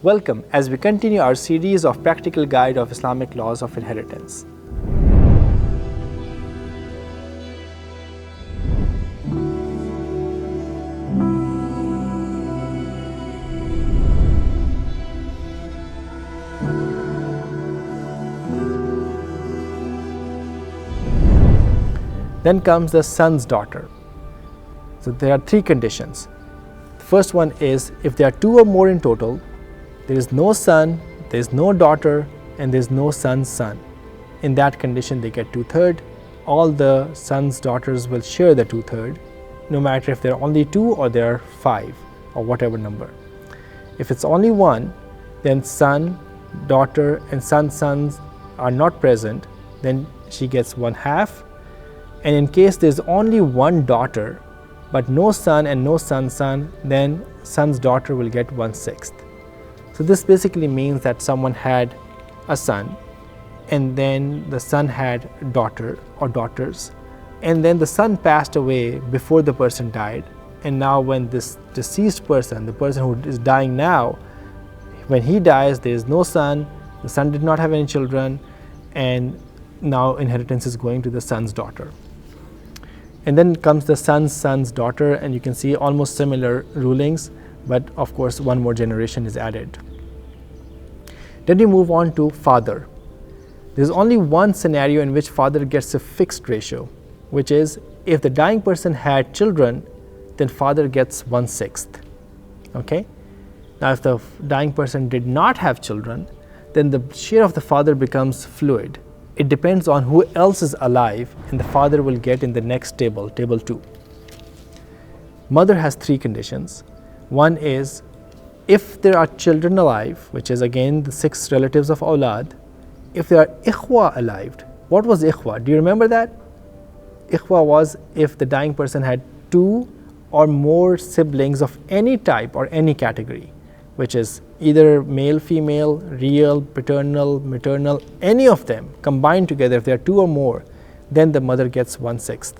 Welcome as we continue our series of practical guide of Islamic laws of inheritance. Then comes the son's daughter. So there are three conditions. The first one is if there are two or more in total, there is no son, there is no daughter, and there is no son's son. In that condition, they get 2/3. All the sons' daughters will share the 2/3, no matter if there are only two or there are five, or whatever number. If it's only one, then son, daughter, and sons are not present, then she gets 1/2. And in case there's only one daughter, but no son and no son's son, then son's daughter will get 1/6. So this basically means that someone had a son, and then the son had a daughter or daughters, and then the son passed away before the person died. And now when this deceased person, the person who is dying now, when he dies, there is no son, the son did not have any children, and now inheritance is going to the son's daughter. And then comes the son's daughter, and you can see almost similar rulings, but of course one more generation is added. Then we move on to father. There's only one scenario in which father gets a fixed ratio, which is if the dying person had children, then father gets 1/6. Okay? Now if the dying person did not have children, then the share of the father becomes fluid. It depends on who else is alive, and the father will get in the next table, table 2. Mother has three conditions. One is if there are children alive, which is again the 6 relatives of awlad. If there are ikhwa alive. What was ikhwa? Do you remember that? Ikhwa was if the dying person had 2 or more siblings of any type or any category, which is either male, female, real, paternal, maternal, any of them combined together. If there are 2 or more, then the mother gets 1/6.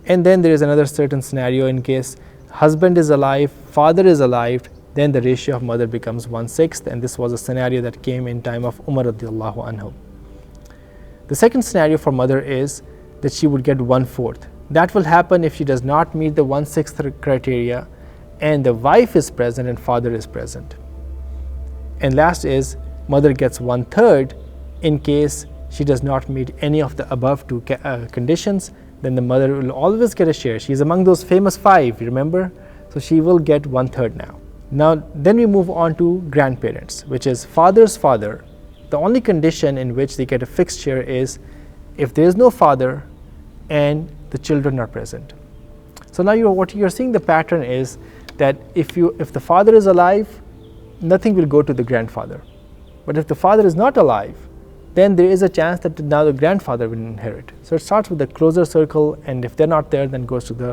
And then there is another certain scenario in case husband is alive, father is alive, then the ratio of mother becomes 1/6, and this was a scenario that came in time of Umar radiallahu anhu. The second scenario for mother is that she would get 1/4. That will happen if she does not meet the 1/6 criteria and the wife is present and father is present. And last is mother gets 1/3 in case she does not meet any of the above two conditions, then the mother will always get a share. She is among those famous 5, you remember? So she will get 1/3 now. Now then we move on to grandparents, which is father's father. The only condition in which they get a fixed share is if there is no father and the children are present. So now what you're seeing the pattern is that if the father is alive, nothing will go to the grandfather. But if the father is not alive, then there is a chance that now the grandfather will inherit. So it starts with the closer circle, and if they're not there, then goes to the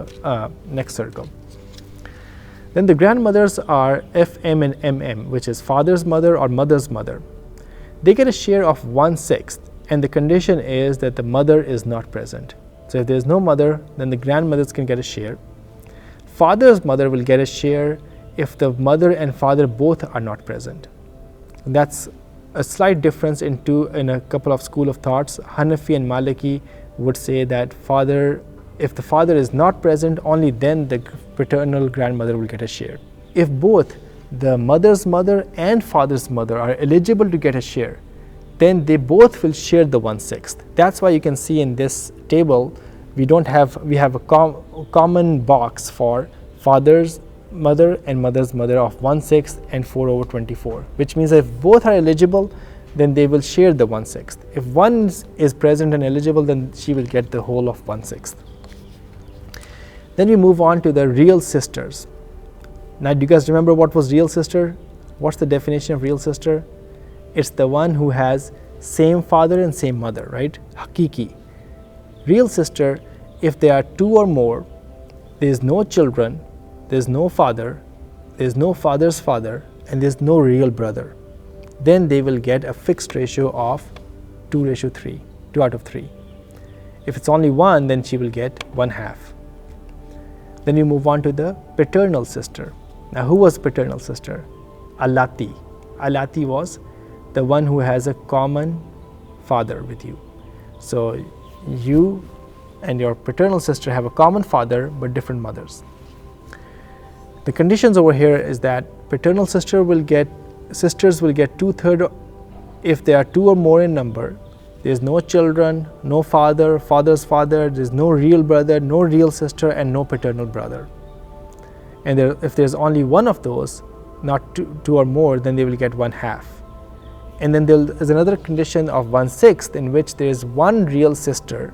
next circle. Then the grandmothers are FM and MM, which is father's mother or mother's mother. They get a share of 1/6, and the condition is that the mother is not present. So if there is no mother, then the grandmothers can get a share. Father's mother will get a share if the mother and father both are not present. And that's a slight difference in a couple of school of thoughts. Hanafi and Maliki would say that if the father is not present, only then the paternal grandmother will get a share. If both the mother's mother and father's mother are eligible to get a share, then they both will share the 1/6. That's why you can see in this table we have a common box for father's mother and mother's mother of 1/6 and 4/24, which means if both are eligible, then they will share the 1/6. If one is present and eligible, then she will get the whole of 1/6. Then we move on to the real sisters. Now, do you guys remember what was real sister? What's the definition of real sister? It's the one who has same father and same mother, right? Hakiki. Real sister, if there are 2 or more, there is no children, there is no father, there is no father's father, and there is no real brother, then they will get a fixed ratio of 2/3, 2 out of 3. If it's only one, then she will get 1/2. Then we move on to the paternal sister. Now, who was paternal sister? Allati. Allati was the one who has a common father with you. So you and your paternal sister have a common father but different mothers. The conditions over here is that paternal sisters will get 2/3 if they are 2 or more in number. There's no children, no father, father's father, there's no real brother, no real sister, and no paternal brother. And if there's only one of those, not two or more, then they will get 1/2. And then there's another condition of 1/6 in which there is one real sister,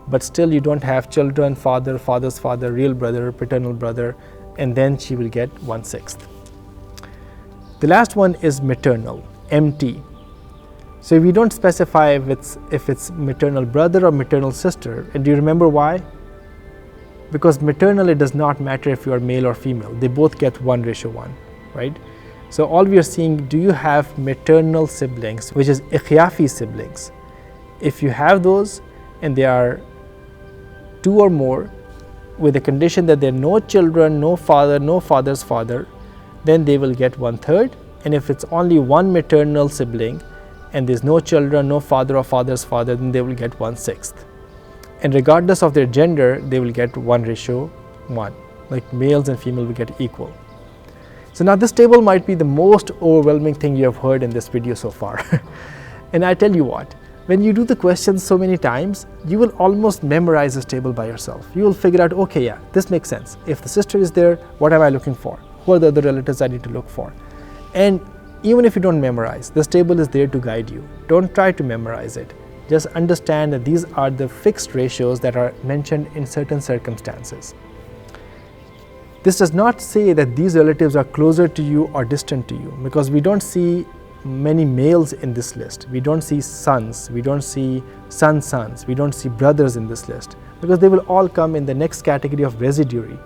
but still you don't have children, father, father's father, real brother, paternal brother, and then she will get 1/6. The last one is maternal, empty. So we don't specify if it's maternal brother or maternal sister. And do you remember why? Because maternal, it does not matter if you are male or female. They both get 1:1, right? So all we are seeing, do you have maternal siblings, which is ikhyafi siblings? If you have those and they are 2 or more, with the condition that there are no children, no father, no father's father, then they will get 1/3. And if it's only one maternal sibling and there's no children, no father or father's father, then they will get 1/6. And regardless of their gender, they will get 1:1, like males and female will get equal. So now this table might be the most overwhelming thing you have heard in this video so far. And I tell you what, when you do the questions so many times, you will almost memorize this table by yourself. You will figure out, okay, yeah, this makes sense. If the sister is there, what am I looking for? Who are the other relatives I need to look for? And even if you don't memorize, this table is there to guide you. Don't try to memorize it. Just understand that these are the fixed ratios that are mentioned in certain circumstances. This does not say that these relatives are closer to you or distant to you, because we don't see many males in this list. We don't see sons, we don't see sons, we don't see brothers in this list, because they will all come in the next category of residuary.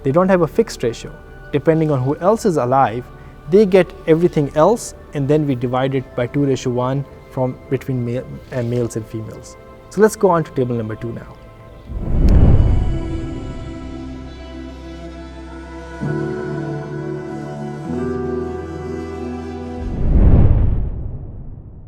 They don't have a fixed ratio. Depending on who else is alive, they get everything else, and then we divide it by 2:1 between males and females. So let's go on to table number 2 now.